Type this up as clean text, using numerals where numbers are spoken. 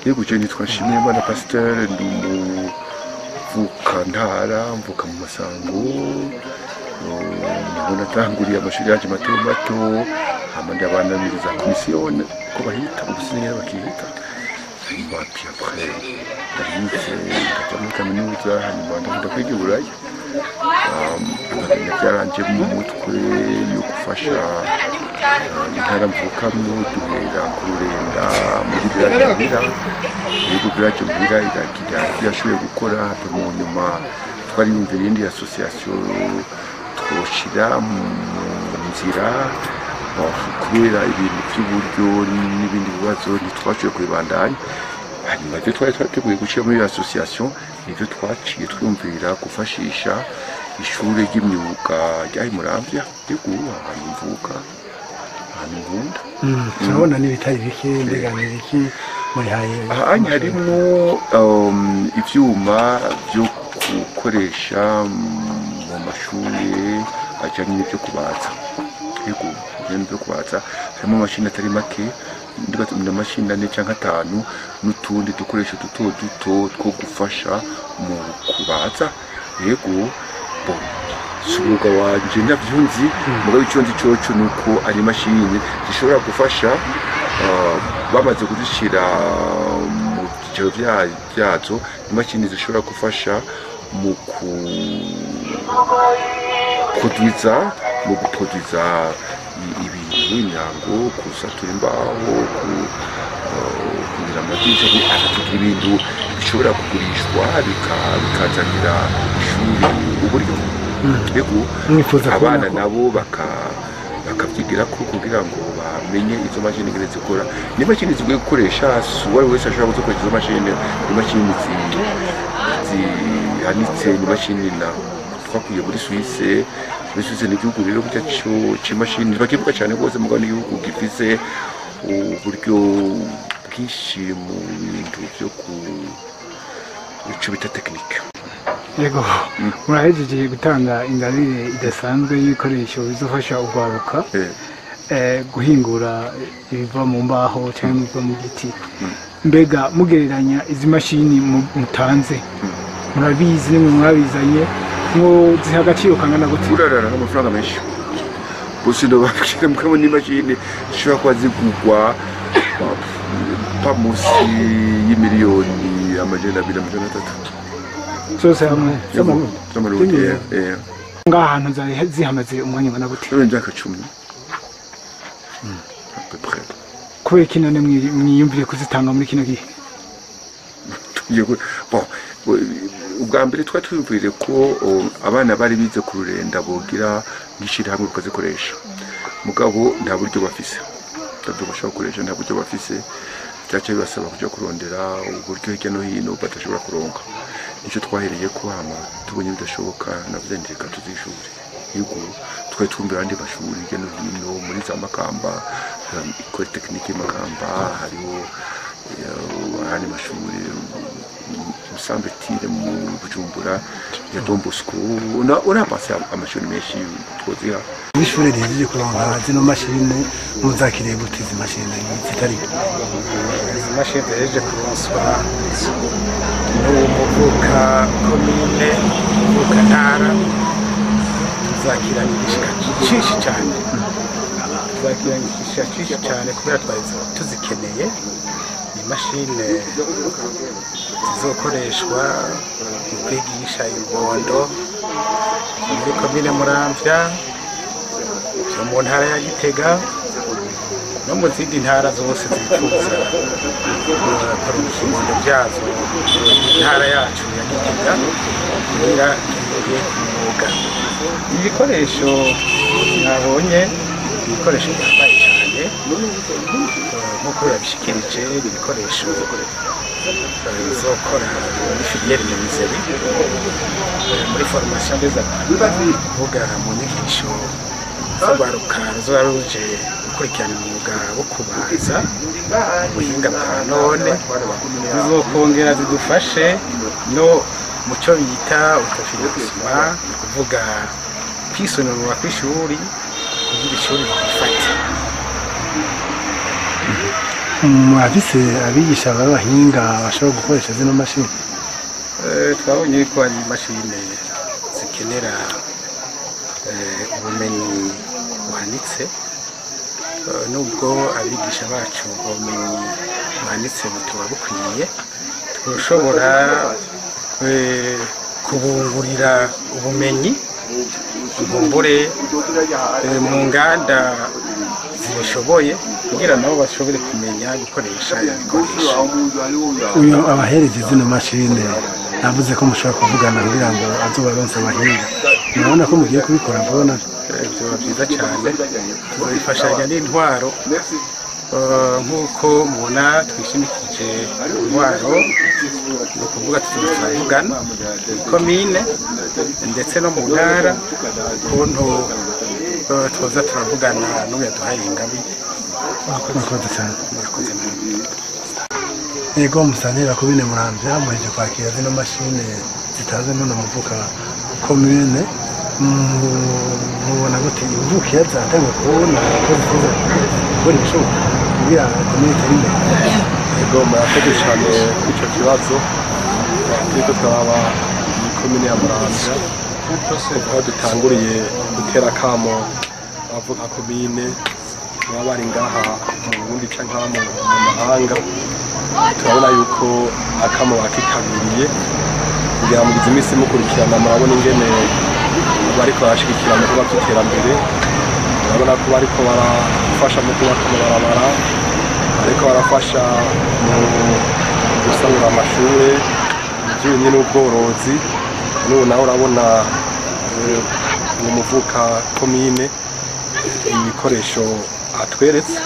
yego je nitwa Nshimiyimana Pasteur ndi umuvuka ntara mvuka mu Masango niho natanguriye amashuri yaje mato mato hama ndabanamiriza komisiyone ko bahita ubusinyira bakihita hanyuma puis après ndarize ndaja muri kaminuza hanyuma ndavuga kwiga i Burayi byaranje mu mutwe yo gufasha intara mvukamwo duhera ku Rurenda muri Biragira yego Biragira iragira yashoboye gukora mu nyuma twari yumvira indi association twoshira mu nzira kubera ibintu by'uburyo n'ibindi bibazo ntitwashoboye kubibandanya hanyuma ibyo twari twateguye gushyira muri association nibyo twaciye twumvira gufashisha ishuri ry'imyuga ryari Muramvya yego ahantu mvuka ahantu nkunda turabona n'ibitari bike mbega n'ibiki muri haye ahanye harimo ivyuma byo gukoresha mu mashuri ajyanye n'ibyo kubaza yego ibyo kubaza harimo amashini atari make ndibaza amashini 4 cyangwa 5 n'utundi dukoresho duto two gufasha mu kubaza yego subuga wanje ndavyunzi mugabo icyo nzi cyoco nuko ari mashini zishobora gufasha bamaze kuzishira mu byiciro byazo imashini zishobora gufasha mu guproduza ibintu imyango kusatura imbaho kugira amadirishya n'ibindi ibintu bishobora kugurishwa bikazanira ishuri uburyo yego abana nabo bakavyigira ko kugira ngo bamenye izo mashini ngene zikora n'imashini zigwe gukoresha uwari wese ashobora gukoresha izo mashini n'imashini zihanitse n'imashini na twakuye muri Suisse n'igihugu rero burya c'imashini bakivuga cyane rwose mugabo n'igihugu gifise uburyo bwinshi mu bintu byo ico bita technique. Yego murahejeje gutanga ingabire idasanzwe y'ibikoresho bizofasha urwaruka guhingura ibiva mu mbaho cyangwa ibiva mu giti mbega mugereranya izi mashini mutanze murabizi nimwe murabizanye ngo ziha agaciro kangana gute urarara n'amafaranga menshi bose ndababwira mukamo n'imashini zishobora kuba zigurwa pa munsi y'imiliyoni amajana 200 zose hamwe z'amarundi ngaha ahantu zari zihamaze umwanya ngana gute imyaka 10 kubera iki none mwiyumvire kuzitanga muri kino gihe ubwa mbere twatwumvire ko abana bari bize ku Rurenda bogira ngishira hamwe ukazikoresha mugabo nta buryo bafise tabyo bashaka gukoresha nta buryo bafise cyaje bibasaba kujya kurondera uburyo hirya no hino batashobora kuronka nicyo twahereye ko hama tubonye bidashoboka navuze ndeka tuzishuri yuko twari twumvira andi mashuri hirya no hino muri za Makamba ikore technique Makamba hariho ahandi mashuri Sambetire mu Bujumbura ya Don Bosco urapasa amashuri menshi twoziha n'ishuri rije kuronka zino mashini muzakiriye gutiza mashini zitari izi mashini rije kuronswa n'umuvuka komine umuvuka ntara tuzakira igishika cyinshi cyane kubera twari tuzikeneye imashini zizokoreshwa mu kwigisha imbondo muri komine Muramvya zo mu ntara ya Gitega no mu zindi ntara zose zifuza kuronka imbondo byazo intara yacu ya Gitega kugira igiye kumwuga ibikoresho nabonye ibikoresho byambaye cyane nk'uko yabishikirije ibikoresho bizokora muri filiere menuiserie muri formation des apprentis kuvuga mu nyigisho z'urwaruka ruzoba ruje gukurikirana umwuga wo kubaza ubuhinga bwa none zizokongera zidufashe no mu cyo bita autofinancement ni kuvuga kwisonurura kw'ishuri kugira ishuri rifate murafise abigisha b'abahinga bashobora gukoresha zino mashini? twabonye ko ari imashini zikenera ubumenyi buhanitse, nubwo abigisha bacu ubumenyi buhanitse butuba bukwiye, turashobora kubungurira ubumenyi bumbure mu nganda zibishoboye kugira nabo bashobore kumenya gukoresha ibikoresho. Uyu abahereza zino mashini navuze ko mushobora kuvugana kugira ngo azobaronse abahinga, murabona ko mugiye kubikora vuba? Byoba byiza cyane, tuzabifashanya n'intwaro nk'uko mubona twishimikije intwaro, ni ukuvuga turavugana komine ndetse no mu ntara ukuntu tuza turavugana n'ubu yaduhaye ingabire. Murakoze cyane. Yego Musanteri Komine Muramvya muheje kwakira zino mashini zitaze none muvuka komine, mubona gute uvuka yazatanga kubona ko zifuza gukora ibishoboka kugira komine itere imbere? Yego murakoze cyane icyo kibazo. Turiko turaba komine ya Muramvya aho dutanguriye gutera kamo abavuka komine baba bari ngaha mu Burundi canke mu mahanga. Turabona yuko akamo bakitabiriye kugira ngo mugize iminsi mukurikirana, murabona ingene bariko barashigikira mu kuba by'iterambere. Urabona ko bariko barafasha mu kubaka amabarabara, bariko barafasha mu gusanura amashure, ibijyanye n'ubworozi. N'ubu nawe urabona mu muvuka komine ibikoresho atweretse